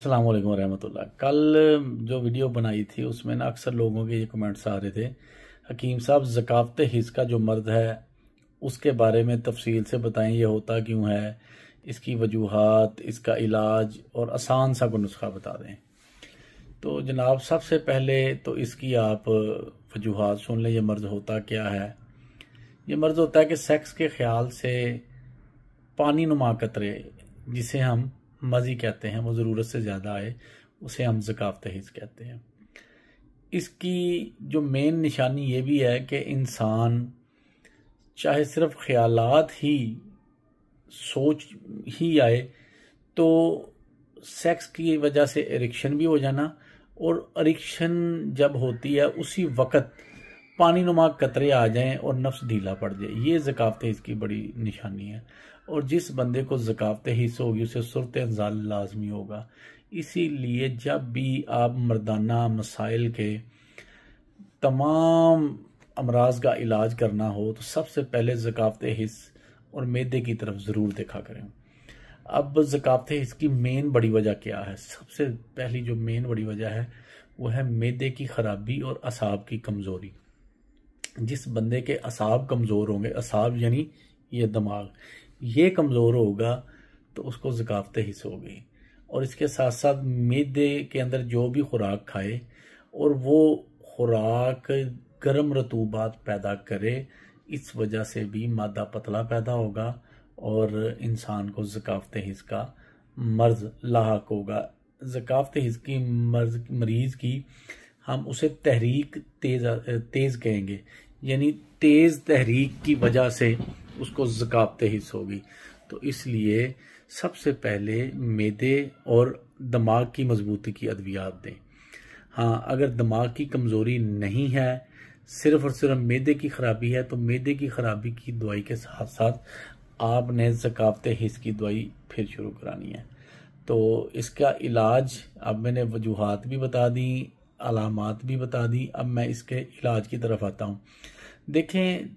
अस्सलाम वालेकुम रहमतुल्लाह। कल जो वीडियो बनाई थी उसमें ना अक्सर लोगों के ये कमेंट्स आ रहे थे, हकीम साहब ज़कात हिस्स का जो मर्द है उसके बारे में तफसील से बताएं, ये होता क्यों है, इसकी वजूहात, इसका इलाज और आसान सा को नुस्खा बता दें। तो जनाब सबसे पहले तो इसकी आप वजूहात सुन लें। ये मर्ज होता क्या है? ये मर्ज होता है कि सेक्स के ख्याल से पानी नुमा कतरे, जिसे हम मज़ी कहते हैं, वो ज़रूरत से ज़्यादा आए, उसे हम ज़कात हिस्स कहते हैं। इसकी जो मेन निशानी ये भी है कि इंसान चाहे सिर्फ ख्यालात ही, सोच ही आए तो सेक्स की वजह से इरेक्शन भी हो जाना, और इरेक्शन जब होती है उसी वक्त पानी नुमा कतरे आ जाएं और नफ्स ढीला पड़ जाए, ये ज़कात हिस्स की बड़ी निशानी है। और जिस बंदे को ज़कात हिस्स होगी उसे सूरत इंज़ाल लाजमी होगा। इसीलिए जब भी आप मर्दाना मसाइल के तमाम अमराज का इलाज करना हो तो सबसे पहले ज़कात हिस्स और मैदे की तरफ ज़रूर देखा करें। अब ज़कात हिस्स की मेन बड़ी वजह क्या है? सबसे पहली जो मेन बड़ी वजह है वो है मैदे की ख़राबी और असाब की कमज़ोरी। जिस बंदे के असाब कमज़ोर होंगे, असाब यानी ये दिमाग, ये कमज़ोर होगा तो उसको ज़कात हिस्स होगी। और इसके साथ साथ मैदे के अंदर जो भी खुराक खाए और वो खुराक गर्म रतूबात पैदा करे, इस वजह से भी मादा पतला पैदा होगा और इंसान को ज़कात हिस्स का मर्ज लाहक होगा। ज़कात हिस्स की मरीज़ की हम उसे तहरीक तेज़ कहेंगे, यानी तेज़ तहरीक की वजह से उसको ज़कात हिस्स होगी। तो इसलिए सबसे पहले मैदे और दिमाग की मजबूती की अद्वियात दें। हाँ, अगर दिमाग की कमज़ोरी नहीं है, सिर्फ और सिर्फ मैदे की ख़राबी है, तो मैदे की ख़राबी की दवाई के साथ साथ आपने ज़कात हिस्स की दवाई फिर शुरू करानी है। तो इसका इलाज, अब मैंने वजूहात भी बता दी, अलामात भी बता दी, अब मैं इसके इलाज की तरफ आता हूँ। देखें,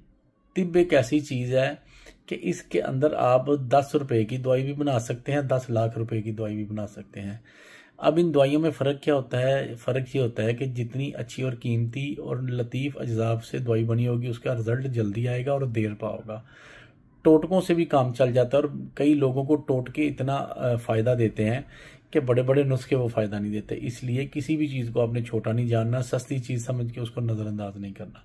तिब एक ऐसी चीज़ है कि इसके अंदर आप 10 रुपए की दवाई भी बना सकते हैं, 10 लाख रुपए की दवाई भी बना सकते हैं। अब इन दवाइयों में फ़र्क क्या होता है? फ़र्क ये होता है कि जितनी अच्छी और कीमती और लतीफ़ अज्जाब से दवाई बनी होगी उसका रिज़ल्ट जल्दी आएगा और देर पा होगा। टोटकों से भी काम चल जाता है, और कई लोगों को टोटके इतना फ़ायदा देते हैं कि बड़े बड़े नुस्खे वो फ़ायदा नहीं देते। इसलिए किसी भी चीज़ को आपने छोटा नहीं जानना, सस्ती चीज़ समझ के उसको नज़रअंदाज नहीं करना।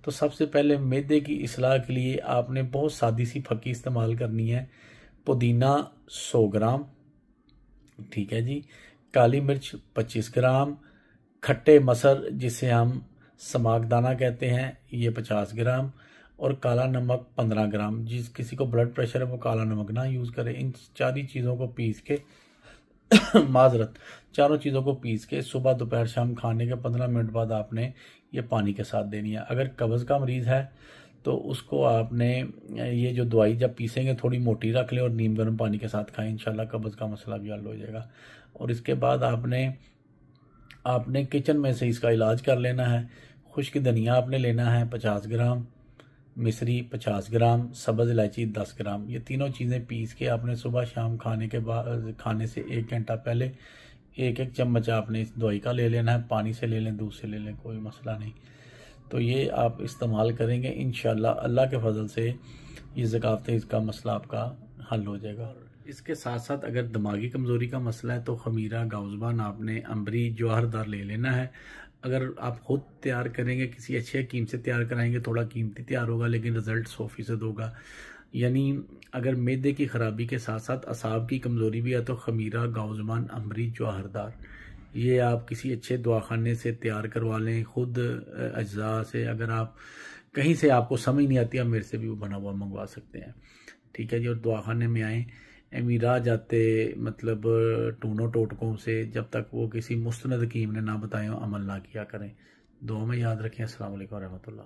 तो सबसे पहले मैदे की इस्लाह के लिए आपने बहुत सादी सी फकी इस्तेमाल करनी है। पुदीना 100 ग्राम, ठीक है जी, काली मिर्च 25 ग्राम, खट्टे मसर जिसे हम समागदाना कहते हैं ये 50 ग्राम, और काला नमक 15 ग्राम। जिस किसी को ब्लड प्रेशर है वो काला नमक ना यूज़ करे। इन सारी चीज़ों को पीस के माजरत, चारों चीज़ों को पीस के सुबह दोपहर शाम खाने के 15 मिनट बाद आपने ये पानी के साथ देनी है। अगर कब्ज़ का मरीज़ है तो उसको आपने ये जो दवाई जब पीसेंगे थोड़ी मोटी रख लें और नीम गर्म पानी के साथ खाएं, इंशाल्लाह कब्ज़ का मसला भी हल हो जाएगा। और इसके बाद आपने किचन में से इसका इलाज कर लेना है। खुश्क धनिया आपने लेना है 50 ग्राम, मिश्री 50 ग्राम, सब्ज़ इलायची 10 ग्राम। ये तीनों चीज़ें पीस के आपने सुबह शाम खाने के बाद, खाने से 1 घंटा पहले एक एक चम्मच आपने इस दवाई का ले लेना है। पानी से ले लें, दूध से ले लें, कोई मसला नहीं। तो ये आप इस्तेमाल करेंगे, इंशाल्लाह अल्लाह के फजल से ये ज़कात हिस्स का मसला आपका हल हो जाएगा। इसके साथ साथ अगर दिमागी कमज़ोरी का मसला है तो खमीरा, गाउज़बान आपने अंबरी, जवाहरदार ले लेना है। अगर आप खुद तैयार करेंगे, किसी अच्छे हकीम से तैयार कराएंगे, थोड़ा कीमती तैयार होगा लेकिन रिज़ल्ट 100% होगा। यानी अगर मैदे की ख़राबी के साथ साथ असाब की कमज़ोरी भी है तो खमीरा, गाउज़बान, अंबरी, जवाहरदार ये आप किसी अच्छे दवाखाने से तैयार करवा लें, खुद अज्जा से। अगर आप कहीं से आपको समझ नहीं आती, आप मेरे से भी वो बना हुआ मंगवा सकते हैं, ठीक है जी। और दवाखाने में आएँ, अमीरा जाते मतलब टूनों टोटकों से, जब तक वो किसी मुस्तनद हकीम ने ना बताए अमल ना किया करें। दुआ में याद रखें। अस्सलाम वालेकुम रहमतुल्लाह।